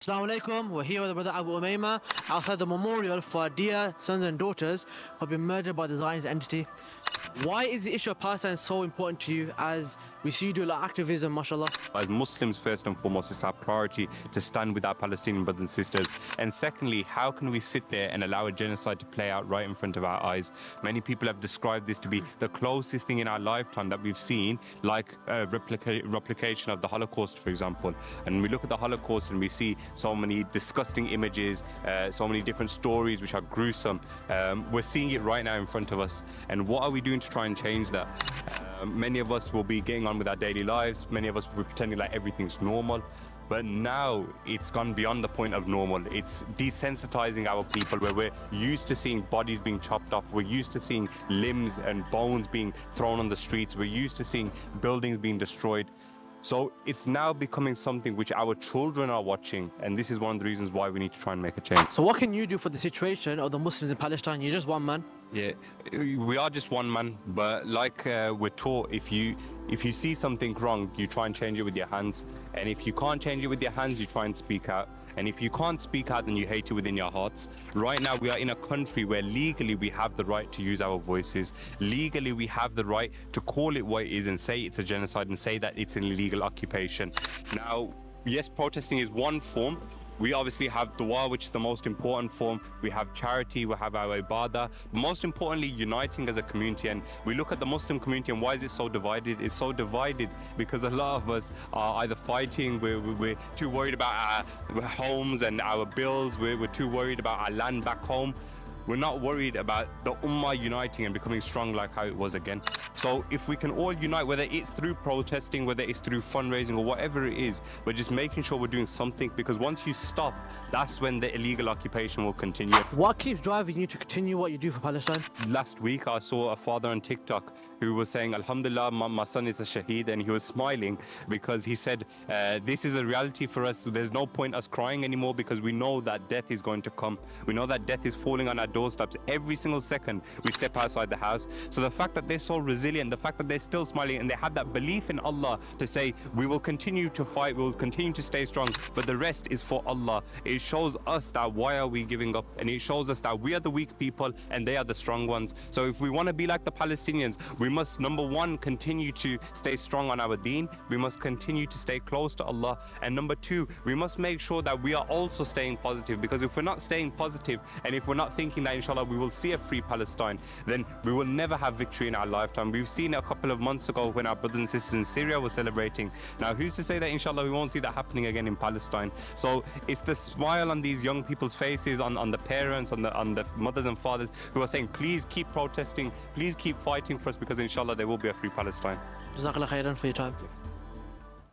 Assalamu alaikum. We're here with our brother Abu Umayyah outside the memorial for our dear sons and daughters who have been murdered by the Zionist entity. Why is the issue of Palestine so important to you, as we see you do a lot of activism, mashallah? As Muslims, first and foremost, it's our priority to stand with our Palestinian brothers and sisters. And secondly, how can we sit there and allow a genocide to play out right in front of our eyes? Many people have described this to be the closest thing in our lifetime that we've seen, like a replication of the Holocaust, for example. And we look at the Holocaust and we see so many disgusting images, so many different stories which are gruesome. We're seeing it right now in front of us. And what are we doing to try and change that? Many of us will be getting on with our daily lives. Many of us will be pretending like everything's normal. But now it's gone beyond the point of normal. It's desensitizing our people, where we're used to seeing bodies being chopped off. We're used to seeing limbs and bones being thrown on the streets. We're used to seeing buildings being destroyed. So it's now becoming something which our children are watching, and this is one of the reasons why we need to try and make a change. So what can you do for the situation of the Muslims in Palestine? You're just one man. Yeah, we are just one man, but like we're taught, if you see something wrong, you try and change it with your hands, and if you can't change it with your hands, you try and speak out. And if you can't speak out, then you hate it within your hearts. Right now, we are in a country where legally we have the right to use our voices. Legally, we have the right to call it what it is and say it's a genocide and say that it's an illegal occupation. Now, yes, protesting is one form. We obviously have dua, which is the most important form. We have charity, we have our ibadah. Most importantly, uniting as a community. And we look at the Muslim community, and why is it so divided? It's so divided because a lot of us are either fighting, we're too worried about our homes and our bills, we're too worried about our land back home. We're not worried about the Ummah uniting and becoming strong like how it was again. So if we can all unite, whether it's through protesting, whether it's through fundraising or whatever it is, we're just making sure we're doing something, because once you stop, that's when the illegal occupation will continue. What keeps driving you to continue what you do for Palestine? Last week, I saw a father on TikTok who was saying, Alhamdulillah, my son is a shaheed, and he was smiling because he said, this is a reality for us. There's no point us crying anymore, because we know that death is going to come. We know that death is falling on our doorsteps every single second we step outside the house. So the fact that they're so resilient, the fact that they're still smiling, and they have that belief in Allah to say, we will continue to fight, we will continue to stay strong, but the rest is for Allah. It shows us that why are we giving up, and it shows us that we are the weak people and they are the strong ones. So if we want to be like the Palestinians, we must, number one, continue to stay strong on our deen. We must continue to stay close to Allah. And number two, we must make sure that we are also staying positive, because if we're not staying positive, and if we're not thinking that inshallah we will see a free Palestine, then we will never have victory in our lifetime. We've seen a couple of months ago when our brothers and sisters in Syria were celebrating. Now, who's to say that inshallah we won't see that happening again in Palestine? So it's the smile on these young people's faces, on the parents, on the mothers and fathers, who are saying, please keep protesting, please keep fighting for us, because inshallah there will be a free Palestine. Jazakallah khairan for your time.